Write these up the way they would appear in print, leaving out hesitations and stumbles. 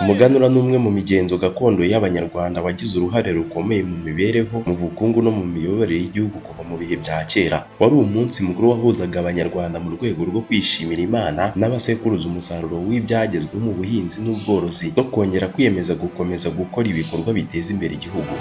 Umuganura ni umwe mu migenzo gakondo y'Abanyarwanda wagize uruhare rukomeye mu mibereho, mu bukungu no mu miyoborere y'igihugu kuva mu bihe bya kera. Wari umunsi mukuru wahuzaga Abanyarwanda mu rwego rwo kwishimira Imana n'abasekuruza umusaruro w'ibyagezweho mu buhinzi n'ubworozi no kongera kwiyemeza gukomeza gukora ibikorwa biteza imbere igihugu.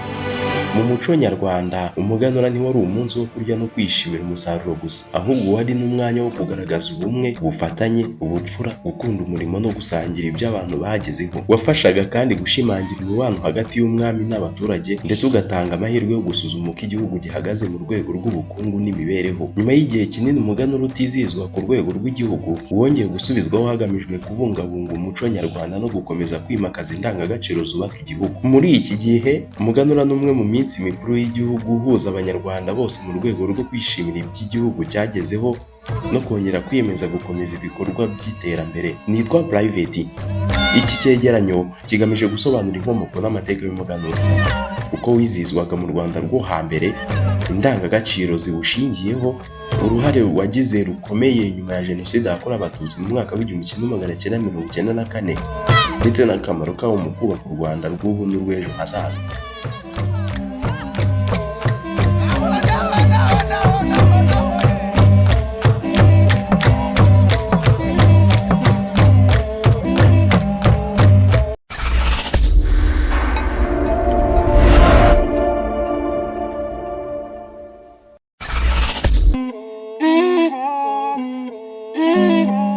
Mu muco nyarwanda, umuganura ntiwari umunsi wo kurya no kwishimira umusaruro gusa, ahubwo wari n'umwanya wo kugaragaza ubumwe, ubufatanye, ubupfura, gukunda umurimo no gusangira ibyo abantu bagezeho. Wafashaga kandi gushimangira umubano hagati y'umwami n'abaturage, ndetse ugatanga amahirwe yo gusuzuma uko igihugu gihagaze mu rwego rw'ubukungu n'imibereho. Nyuma y'igihe kinini umuganura utizihizwa ku rwego rw'igihugu, wongeye gusubizwaho hagamijwe kubungabunga umuco nyarwanda no gukomeza kwimakaza indangagaciro zubaka igihugu. Muri iki gihe, umuganura ni umwe mu minsi mikuru y'igihugu uhuza Abanyarwanda bose mu rwego rwo kwishimira iby'igihugu cyagezeho no kongera kwiyemeza gukomeza ibikorwa by'iterambere. Nitwa Private. Iki cyegeranyo kigamije gusobanura inkomoko n'amateka y'umuganura, uko wizihizwaga mu Rwanda rwo hambere, indangagaciro ziwushingiyeho, uruhare wagize rukomeye nyuma ya Jenoside yakorewe Abatutsi mu mwaka w'1994, ndetse n'akamaro kawo mu kubaka u Rwanda rw'ubu n'urw'ejo hazaza.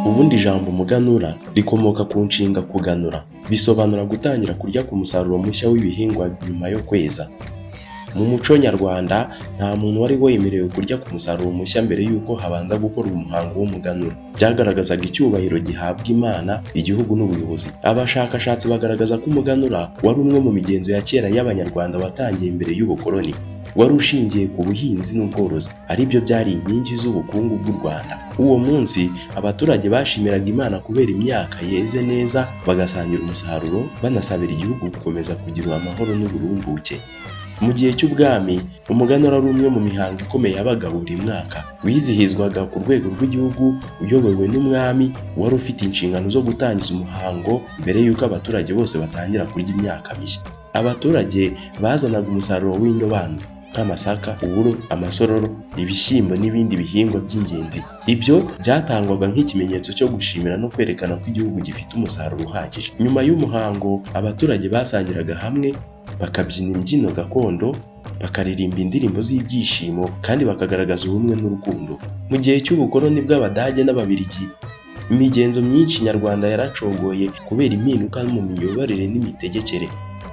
Ubundi ijambo umuganura rikomoka ku nshinga kuganura, bisobanura gutangira kurya ku musaruro mushya w'ibihingwa nyuma yo kweza. Mu muco nyarwanda, nta muntu wari wemerewe kurya ku musaruro mushya mbere y'uko habanza gukorwa umuhango w'umuganura. Byagaragazaga icyubahiro gihabwa Imana, igihugu n'ubuyobozi. Abashakashatsi bagaragaza ko umuganura wari umwe mu migenzo ya kera y'Abanyarwanda watangiye mbere y'ubukoloni. Wari ushingiye ku buhinzi n'ubworozi, ari byo byari inkingi z'ubukungu bw'u Rwanda. Uwo munsi abaturage bashimiraga Imana kubera imyaka yeze neza, bagasangira umusaruro, banasabira igihugu gukomeza kugira amahoro n'uburumbuke. Mu gihe cy'ubwami, umuganura ari umwe mu mihango ikomeye yabaga buri mwaka. Wizihizwaga ku rwego rw'igihugu, uyobowe n'umwami wari ufite inshingano zo gutangiza umuhango mbere y'uko abaturage bose batangira kurya imyaka mishya. Abaturage bazanaga umusaruro w'indobanure nk'amasaka, uburo, amasororo, ibishyimbo n'ibindi bihingwa by'ingenzi. Ibyo byatangwaga nk'ikimenyetso cyo gushimira no kwerekana ko igihugu gifite umusaruro uhagije. Nyuma y'umuhango, abaturage basangiraga hamwe, bakabyina imbyino gakondo, bakaririmba indirimbo z'ibyishimo, kandi bakagaragaza ubumwe n'urukundo. Mu gihe cy'ubukoloni bw'Abadage n'Ababiligi, imigenzo myinshi nyarwanda yaracogoye kubera impinduka mu miyoborere n'imitegekere.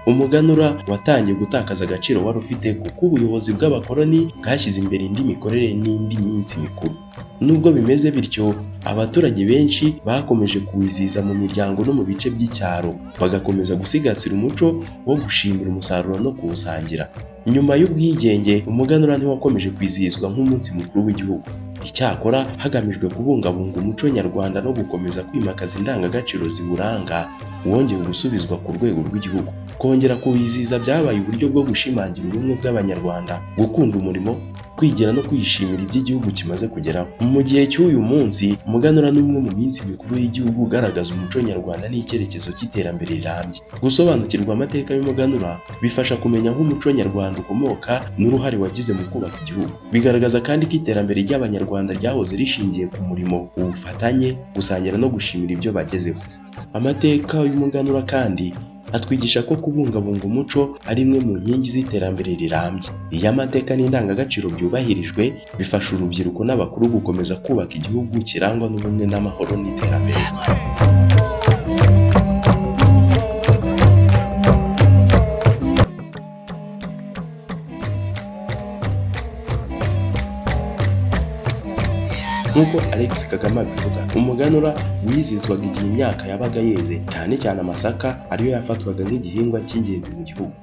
Umuganura watangiye gutakaza agaciro wari ufite kuko ubuyobozi bw'abakoloni bwashyize imbere indi mikorere n'indi minsi mikuru. Nubwo bimeze bityo, abaturage benshi bakomeje kuwizihiza mu miryango no mu bice by'icyaro, bagakomeza gusigasira umuco wo gushimira umusaruro no kuwusangira. Nyuma y'ubwigenge, umuganura ntiwakomeje kwizihizwa nk'umunsi mukuru w'igihugu. Icyakora, hagamijwe kubungabunga umuco nyarwanda no gukomeza kwimakaza indangagaciro ziwuranga, wongeye gusubizwa ku rwego rw'igihugu. Kongera kuwizihiza byabaye uburyo bwo gushimangira ubumwe bw'Abanyarwanda, gukunda umurimo, kwigira no kwishimira iby'igihugu kimaze kugeraho. Mu gihe cy'uyu munsi, umuganura ni umwe mu minsi mikuru y'igihugu ugaragaza umuco nyarwanda n'icyerekezo cy'iterambere rirambye. Gusobanukirwa amateka y'umuganura bifasha kumenya aho umuco nyarwanda ukomoka n'uruhare wagize mu kubaka igihugu. Bigaragaza kandi ko iterambere ry'Abanyarwanda ryahoze rishingiye ku murimo, ubufatanye, gusangira no gushimira ibyo bagezeho. Amateka y'umuganura kandi atwigisha ko kubungabunga umuco ari imwe mu nkingi z'iterambere rirambye. Iyo amateka n'indangagaciro byubahirijwe, bifasha urubyiruko n'abakuru gukomeza kubaka igihugu kirangwa n'ubumwe n'amahoro n'iterambere. Nk'uko Alex Kagame abivuga, umuganura wizihizwaga igihe imyaka yabaga yeze, cyane cyane amasaka ariyo yafatwaga nk'igihingwa cy'ingenzi mu gihugu.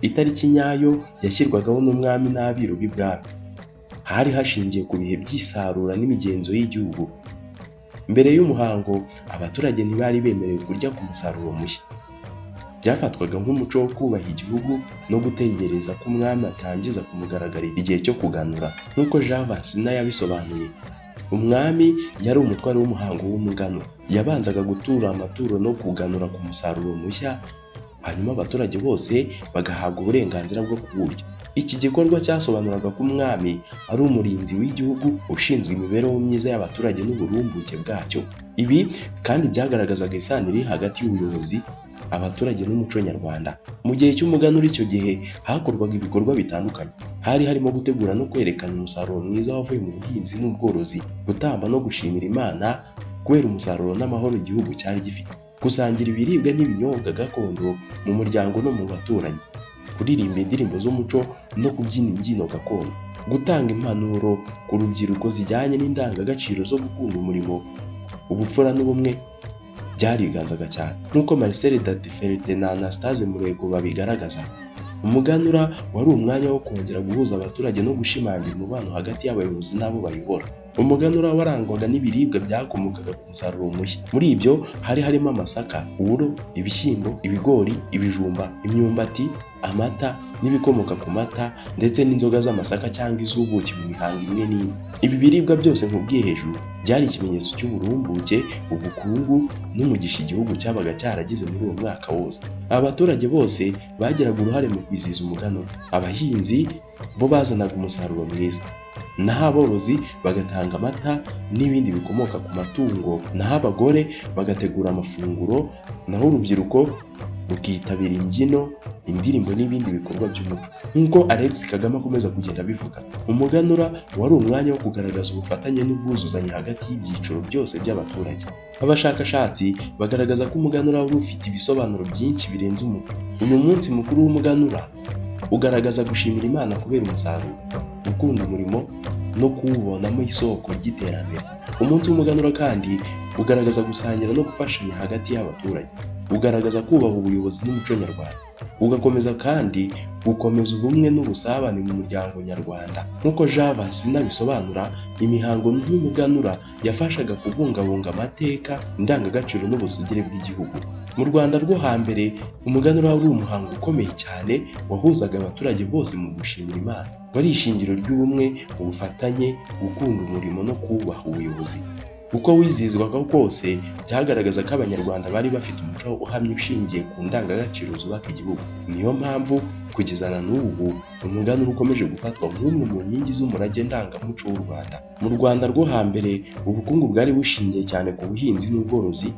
Itariki nyayo yashyirwagaho n'umwami n'abiru b'ibwami. Hari hashingiye ku bihe by'isarura n'imigenzo y'igihugu. Mbere y'umuhango, abaturage ntibari bemerewe kurya ku musaruro mushya. Byafatwaga nk'umuco wo kubaha igihugu no gutegereza ko umwami atangiza ku mugaragaro igihe cyo kuganura. Nk'uko Jean Vasina yabisobanuye, Umwami yari umutware w'umuhango w'umuganura, yabanzaga gutura amaturo no kuganura ku musaruro mushya, hanyuma abaturage bose bagahabwa uburenganzira bwo kuwurya. Iki gikorwa cyasobanuraga ko umwami ari umurinzi w'igihugu ushinzwe imibereho myiza y'abaturage n'uburumbuke bwacyo. Ibi kandi byagaragazaga isano iri hagati y'ubuyobozi, abaturage n'umuco nyarwanda. Mu gihe cy'umuganura icyo gihe hakorwaga ibikorwa bitandukanye, hari harimo gutegura no kwerekana umusaruro mwiza wavuye mu buhinzi n'ubworozi, gutamba no gushimira Imana kubera umusaruro n'amahoro igihugu cyari gifite, gusangira ibiribwa n'ibinyobwa gakondo mu muryango no mu baturanyi, kuririmba indirimbo z'umuco no kubyina imbyino gakondo, gutanga impanuro ku rubyiruko zijyanye n'indangagaciro zo gukunda umurimo, ubupfura n'ubumwe byariganzaga cyane. Nk'uko Marcel Datiferte na Anastase Murego babigaragaza, umuganura wari umwanya wo kongera guhuza abaturage no gushimangira umubano hagati y'abayobozi n'abo bayobora. Umuganura warangwaga n'ibiribwa byakomokaga ku musaruro mushya. Muri ibyo hari harimo amasaka, uburo, ibishyimbo, ibigori, ibijumba, imyumbati, amata n'ibikomoka ku mata, ndetse n'inzoga z'amasaka cyangwa iz'ubuki mu mihango imwe n'imwe. Ibi biribwa byose nkubwiye hejuru byari ikimenyetso cy'uburumbuke, ubukungu n'umugisha igihugu cyabaga cyaragize muri uwo mwaka wose. Abaturage bose bagiraga uruhare mu kwizihiza umuganura. Abahinzi bo bazanaga umusaruro mwiza, naho aborozi bagatanga amata n'ibindi bikomoka ku matungo, naho abagore bagategura amafunguro, naho urubyiruko rukitabira imbyino, indirimbo n'ibindi bikorwa by'umuco. Nk'uko Alex Kagame akomeza kugenda abivuga, umuganura wari umwanya wo kugaragaza ubufatanye n'ubwuzuzanye hagati y'ibyiciro byose by'abaturage. Abashakashatsi bagaragaza ko umuganura wari ufite ibisobanuro byinshi birenze umutwe. Uyu munsi mukuru w'umuganura ugaragaza gushimira Imana kubera umusaruro, gukunda umurimo no kuwubonamo isoko ry'iterambere. Umunsi w'umuganura kandi ugaragaza gusangira no gufashanya hagati y'abaturage, ugaragaza kubaha ubuyobozi n'umuco nyarwanda, ugakomeza kandi gukomeza ubumwe n'ubusabane mu muryango nyarwanda. Nk'uko Jean Vincent bisobanura, imihango y'umuganura yafashaga kubungabunga amateka, indangagaciro n'ubusugire bw'igihugu. Mu Rwanda rwo hambere, umuganura wari umuhango ukomeye cyane wahuzaga abaturage bose mu gushimira Imana. Wari ishingiro ry'ubumwe, ubufatanye, gukunda umurimo no kubaha ubuyobozi. Uko wizihizwaga kose byagaragaza ko Abanyarwanda bari bafite umuco uhamye ushingiye ku ndangagaciro zubaka igihugu. Niyo mpamvu kugeza na n'ubu umuganura ukomeje gufatwa nk'umwe mu nkingi z'umurage ndangamuco w'u Rwanda. Mu Rwanda rwo hambere, ubukungu bwari bushingiye cyane ku buhinzi n'ubworozi,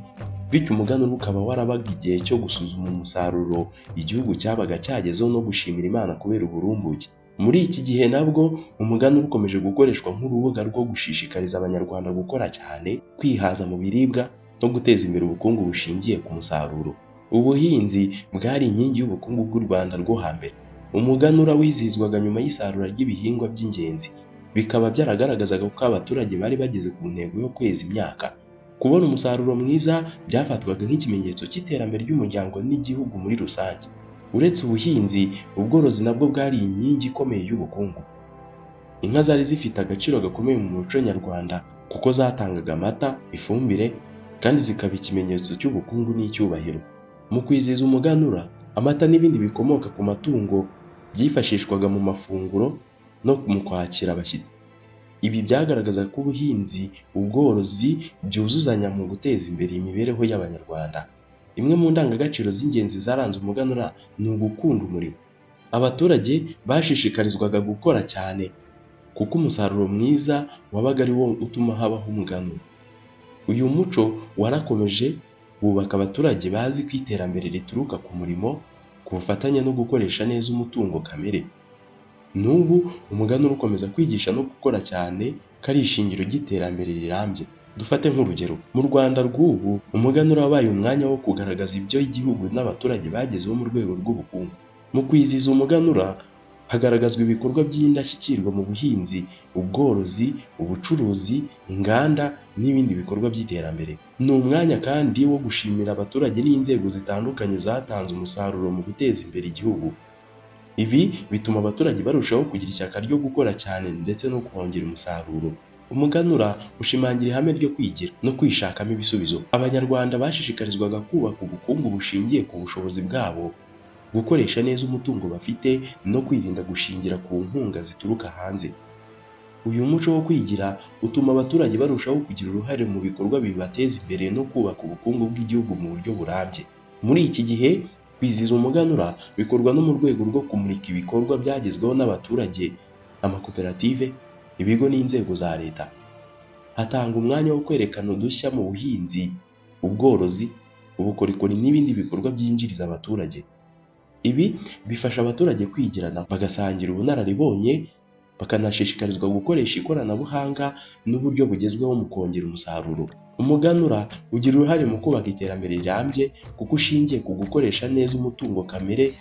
bityo umuganura ukaba warabaga igihe cyo gusuzuma umusaruro igihugu cyabaga cyagezeho no gushimira Imana kubera uburumbuke. Muri iki gihe nabwo umuganura ukomeje gukoreshwa nk'urubuga rwo gushishikariza Abanyarwanda gukora cyane, kwihaza mu biribwa no guteza imbere ubukungu bushingiye ku musaruro. Ubuhinzi bwari inkingi y'ubukungu bw'u Rwanda rwo hambere. Umuganura wizihizwaga nyuma y'isarura ry'ibihingwa by'ingenzi, bikaba byaragaragazaga ko abaturage bari bageze ku ntego yo kweza imyaka. Kubona umusaruro mwiza byafatwaga nk'ikimenyetso cy'iterambere ry'umuryango n'igihugu muri rusange. Uretse ubuhinzi, ubworozi nabwo bwari inkingi ikomeye y'ubukungu. Inka zari zifite agaciro gakomeye mu muco nyarwanda kuko zatangaga amata, ifumbire, kandi zikaba ikimenyetso cy'ubukungu n'icyubahiro. Mu kwizihiza umuganura, amata n'ibindi bikomoka ku matungo byifashishwaga mu mafunguro no mu kwakira abashyitsi. Ibi byagaragaza ko ubuhinzi, ubworozi byuzuzanya mu guteza imbere imibereho y'Abanyarwanda. Imwe mu ndangagaciro z'ingenzi zaranze umuganura ni ugukunda umurimo. Abaturage bashishikarizwaga gukora cyane kuko umusaruro mwiza wabaga ari wo utuma habaho umuganura. Uyu muco warakomeje wubaka abaturage bazi ko iterambere rituruka ku murimo, ku bufatanye no gukoresha neza umutungo kamere. N'ubu umuganura ukomeza kwigisha no gukora cyane ko ari ishingiro ry'iterambere rirambye. Dufate nk'urugero, mu Rwanda rw'ubu umuganura wabaye umwanya wo kugaragaza ibyo igihugu n'abaturage bagezeho mu rwego rw'ubukungu. Mu kwizihiza umuganura hagaragazwa ibikorwa by'indashyikirwa mu buhinzi, ubworozi, ubucuruzi, inganda n'ibindi bikorwa by'iterambere. Ni umwanya kandi wo gushimira abaturage n'inzego zitandukanye zatanze umusaruro mu guteza imbere igihugu. Ibi bituma abaturage barushaho kugira ishyaka ryo gukora cyane ndetse no kongera umusaruro. Umuganura ushimangira ihame ryo kwigira no kwishakamo ibisubizo. Abanyarwanda bashishikarizwaga kubaka ubukungu bushingiye ku bushobozi bwabo, gukoresha neza umutungo bafite no kwirinda gushingira ku nkunga zituruka hanze. Uyu muco wo kwigira utuma abaturage barushaho kugira uruhare mu bikorwa bibateza imbere no kubaka ubukungu bw'igihugu mu buryo burambye. Muri iki gihe, kwizihiza umuganura bikorwa no mu rwego rwo kumurika ibikorwa byagezweho n'abaturage, amakoperative, ibigo n'inzego za leta. Hatanga umwanya wo kwerekana udushya mu buhinzi, ubworozi, ubukorikori n'ibindi bikorwa byinjiriza abaturage. Ibi bifasha abaturage kwigirana, bagasangira ubunararibonye, bakanashishikarizwa gukoresha ikoranabuhanga n'uburyo bugezweho mu kongera umusaruro. Umuganura ugira uruhare mu kubaka iterambere rirambye kuko ushingiye ku gukoresha neza umutungo kamere,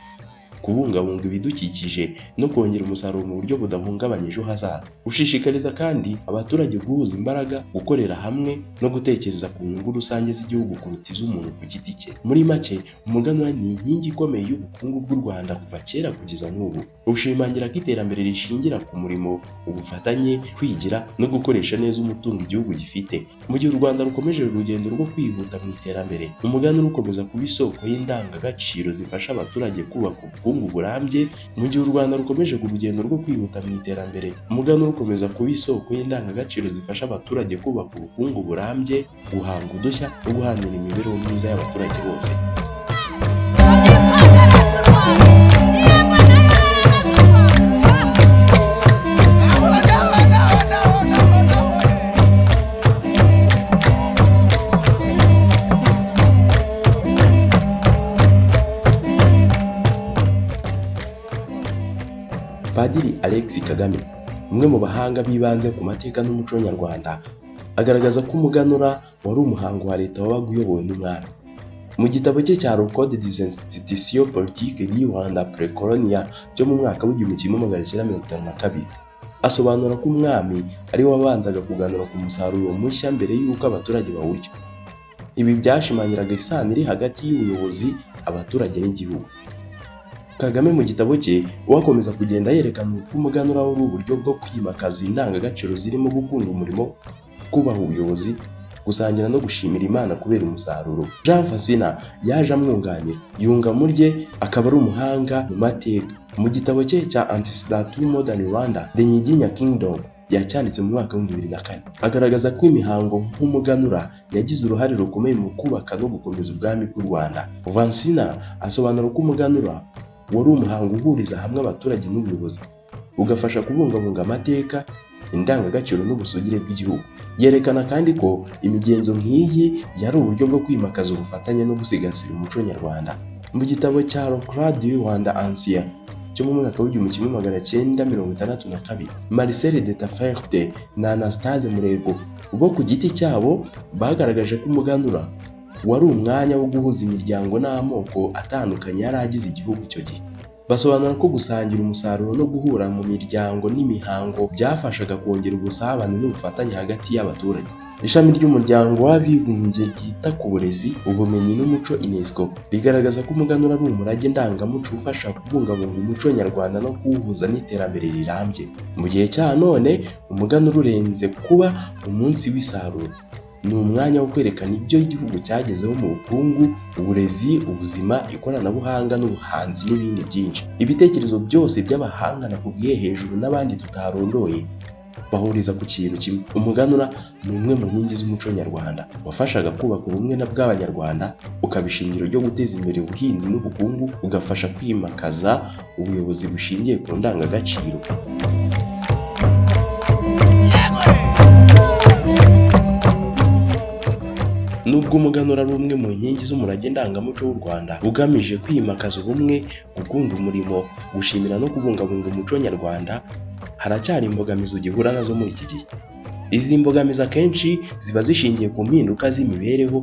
kubungabunga ibidukikije no kongera umusaruro mu buryo budahungabanya ejo hazaza. Ushishikariza kandi abaturage guhuza imbaraga, gukorera hamwe no gutekereza ku nyungu rusange z'igihugu kuruta iz'umuntu ku giti cye. Muri make, umuganura ni inkingi ikomeye y'ubukungu bw'u Rwanda kuva kera kugeza n'ubu. Ushimangira ko iterambere rishingira ku murimo, ubufatanye, kwigira no gukoresha neza umutungo igihugu gifite. Mu gihe u Rwanda rukomeje urugendo rwo kwihuta mu iterambere, umuganura ukomeza kuba isoko y'indangagaciro zifasha abaturage kubaka ubukungu burambye. Mu gihe u Rwanda rukomeje ku rugendo rwo kwihuta mu iterambere, umuganura ukomeza kuba isoko y'indangagaciro zifasha abaturage kubaka ubukungu burambye, guhanga udushya no guharanira imibereho myiza y'abaturage bose. Padiri Alex Kagame, umwe mu bahanga bibanze ku mateka n'umuco nyarwanda, agaragaza ko umuganura wari umuhango wa leta wabaga uyobowe n'umwami. Mu gitabo cye cya Le Code des institutions politiques du Rwanda précolonia cyo mu mwaka w'1952, asobanura ko umwami ari we wabanzaga kuganura ku musaruro mushya mbere y'uko abaturage bawurya. Ibi byashimangiraga isano iri hagati y'ubuyobozi, abaturage n'igihugu. Kagame mu gitabo cye wakomeza kugenda yerekana uko umuganura wari uburyo bwo kwimakaza indangagaciro zirimo gukunda umurimo, kubaha ubuyobozi, gusangira no gushimira Imana kubera umusaruro. Jean Fasina yaje amwunganira, yunga mu rye, akaba ari umuhanga mu mateka. Mu gitabo cye cya Antecedents to Modern Rwanda, The Nyiginya Kingdom, yacyanditse mu mwaka wa 2004, agaragaza ko imihango nk'umuganura yagize uruhare rukomeye mu kubaka no gukomeza ubwami bw'u Rwanda. Fasina asobanura ko umuganura wari umuhango uhuriza hamwe abaturage n'ubuyobozi, ugafasha kubungabunga amateka, indangagaciro n'ubusugire bw'igihugu. Yerekana kandi ko imigenzo nk'iyi yari uburyo bwo kwimakaza ubufatanye no gusigasira umuco nyarwanda. Mu gitabo cya Le Code du Rwanda Ancien cyo mu mwaka w'1962, Marcel de Taferte na Anastase Murego bo ku giti cyabo bagaragaje ko umuganura wari umwanya wo guhuza imiryango n'amoko atandukanye yari agize igihugu icyo gihe. Basobanura ko gusangira umusaruro no guhura mu miryango n'imihango byafashaga kongera ubusabane n'ubufatanye hagati y'abaturage. Ishami ry'umuryango w'abibumbye ryita ku burezi, ubumenyi n'umuco UNESCO rigaragaza ko umuganura ari umurage ndangamuco ufasha kubungabunga umuco nyarwanda no kuwuhuza n'iterambere rirambye. Mu gihe cya none, umuganura urenze kuba umunsi w'isarura, ni umwanya wo kwerekana ibyo igihugu cyagezeho mu bukungu, uburezi, ubuzima, ikoranabuhanga n'ubuhanzi n'ibindi byinshi. Ibitekerezo byose by'abahanga nakubwiye hejuru n'abandi tutarondoye bahuriza ku kintu kimwe: umuganura ni umwe mu nkingi z'umuco nyarwanda wafashaga kubaka ubumwe bw'abanyarwanda, ukaba ishingiro ryo guteza imbere ubuhinzi n'ubukungu, ugafasha kwimakaza ubuyobozi bushingiye ku ndangagaciro. Nubwo umuganura ari umwe mu nkingi z'umurage ndangamuco w'u Rwanda ugamije kwimakaza ubumwe, gukunda umurimo, gushimira no kubungabunga umuco nyarwanda, haracyari imbogamizi ugihura nazo muri iki gihe. Izi mbogamizi akenshi ziba zishingiye ku mpinduka z'imibereho,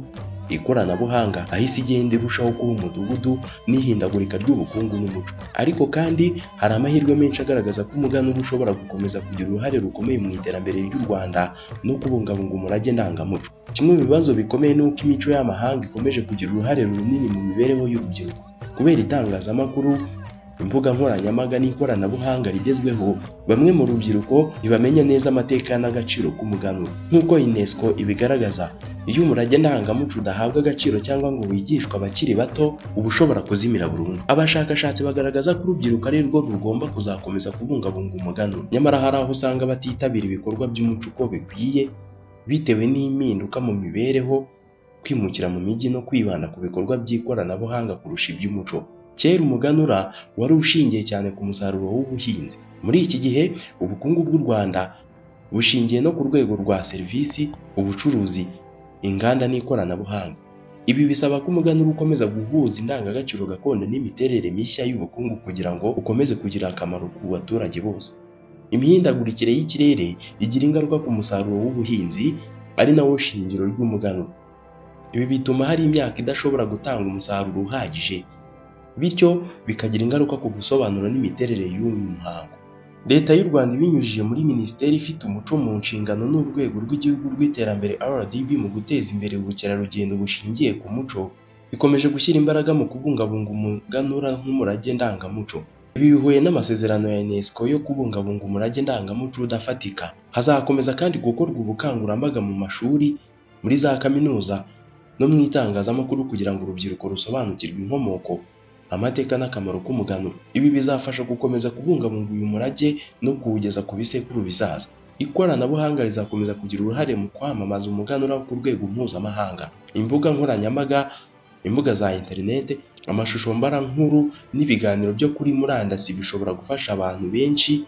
ikoranabuhanga, aho isi igenda irushaho kuba umudugudu n'ihindagurika ry'ubukungu n'umuco. Ariko kandi hari amahirwe menshi agaragaza ko umuganura ushobora gukomeza kugira uruhare rukomeye mu iterambere ry'u Rwanda no kubungabunga umurage ndangamuco. Kimwe mu bibazo bikomeye ni uko imico y'amahanga ikomeje kugira uruhare runini mu mibereho y'urubyiruko. Kubera itangazamakuru, imbuga nkoranyambaga n'ikoranabuhanga rigezweho, bamwe mu rubyiruko ntibamenya neza amateka n'agaciro k'umuganura. Nk'uko UNESCO ibigaragaza, iyo umurage ndangamuco udahabwa agaciro cyangwa ngo wigishwe abakiri bato, uba ushobora kuzimira burundu. Abashakashatsi bagaragaza ko urubyiruko ari rwo rugomba kuzakomeza kubungabunga umuganura. Nyamara hari aho usanga batitabira ibikorwa by'umuco uko bikwiye, bitewe n'impinduka mu mibereho, kwimukira mu mijyi no kwibanda ku bikorwa by'ikoranabuhanga kurusha iby'umuco. Kera umuganura wari ushingiye cyane ku musaruro w'ubuhinzi. Muri iki gihe ubukungu bw'u Rwanda bushingiye no ku rwego rwa serivisi, ubucuruzi, inganda n'ikoranabuhanga. Ibi bisaba ko umuganura ukomeza guhuza indangagaciro gakondo n'imiterere mishya y'ubukungu kugira ngo ukomeze kugira akamaro ku baturage bose. Imihindagurikire y'ikirere igira ingaruka ku musaruro w'ubuhinzi, ari nawo shingiro ry'umuganura. Ibi bituma hari imyaka idashobora gutanga umusaruro uhagije, bityo bikagira ingaruka ku gusobanura n'imiterere y'uyu muhango. Leta y'u Rwanda ibinyujije muri Minisiteri ifite umuco mu nshingano n'urwego rw'igihugu rw'iterambere RDB mu guteza imbere ubukerarugendo bushingiye ku muco, ikomeje gushyira imbaraga mu kubungabunga umuganura nk'umurage ndangamuco. Ibi bihuye n'amasezerano ya UNESCO yo kubungabunga umurage ndangamuco udafatika. Hazakomeza kandi gukorwa ubukangurambaga mu mashuri, muri za kaminuza no mu itangazamakuru kugira ngo urubyiruko rusobanukirwe inkomoko, amateka n'akamaro k'umuganura. Ibi bizafasha gukomeza kubungabunga uyu murage no kuwugeza ku bisekuru bizaza. Ikoranabuhanga rizakomeza kugira uruhare mu kwamamaza umuganura ku rwego mpuzamahanga. Imbuga nkoranyambaga, imbuga za interinete, amashusho mbarankuru n'ibiganiro byo kuri murandasi bishobora gufasha abantu benshi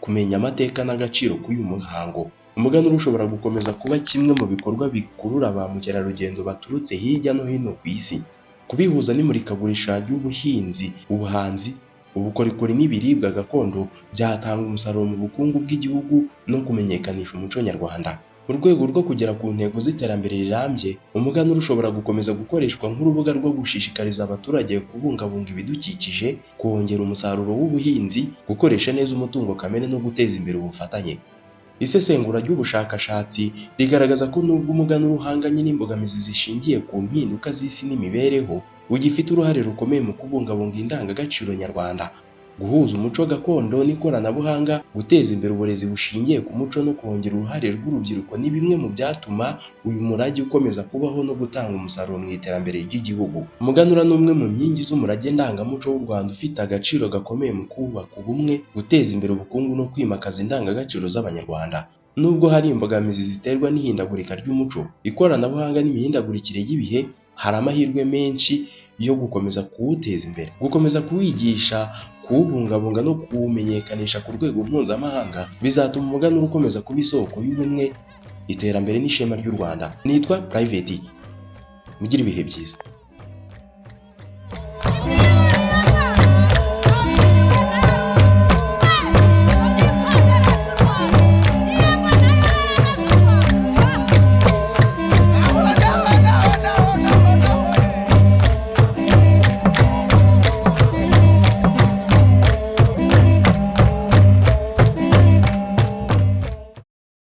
kumenya amateka n'agaciro k'uyu muhango. Umuganura ushobora gukomeza kuba kimwe mu bikorwa bikurura ba mukerarugendo baturutse hirya no hino ku isi. Kubihuza n'imurikagurisha ry'ubuhinzi, ubuhanzi, ubukorikori n'ibiribwa gakondo byatanga umusaruro mu bukungu bw'igihugu no kumenyekanisha umuco nyarwanda. Mu rwego rwo kugera ku ntego z'iterambere rirambye, umuganura ushobora gukomeza gukoreshwa nk'urubuga rwo gushishikariza abaturage kubungabunga ibidukikije, kongera umusaruro w'ubuhinzi, gukoresha neza umutungo kamere no guteza imbere ubufatanye. Isesengura ry'ubushakashatsi rigaragaza ko nubwo umuganura uhanganye n'imbogamizi zishingiye ku mpinduka z'isi n'imibereho, ugifite uruhare rukomeye mu kubungabunga indangagaciro nyarwanda, guhuza umuco gakondo n'ikoranabuhanga, guteza imbere uburezi bushingiye ku muco no kongera uruhare rw'urubyiruko ni bimwe mu byatuma uyu murage ukomeza kubaho no gutanga umusaruro mu iterambere ry'igihugu. Umuganura ni umwe mu nkingi z'umurage ndangamuco w'u Rwanda ufite agaciro gakomeye mu kubaka ubumwe, guteza imbere ubukungu no kwimakaza indangagaciro z'Abanyarwanda. Nubwo hari imbogamizi ziterwa n'ihindagurika ry'umuco, ikoranabuhanga n'imihindagurikire y'ibihe, hari amahirwe menshi yo gukomeza kuwuteza imbere, gukomeza kuwigisha, kuwubungabunga no kuwumenyekanisha ku rwego mpuzamahanga bizatuma umuganura ukomeza kuba isoko y'ubumwe, iterambere n'ishema ry'u Rwanda. Nitwa Private, mugire ibihe byiza.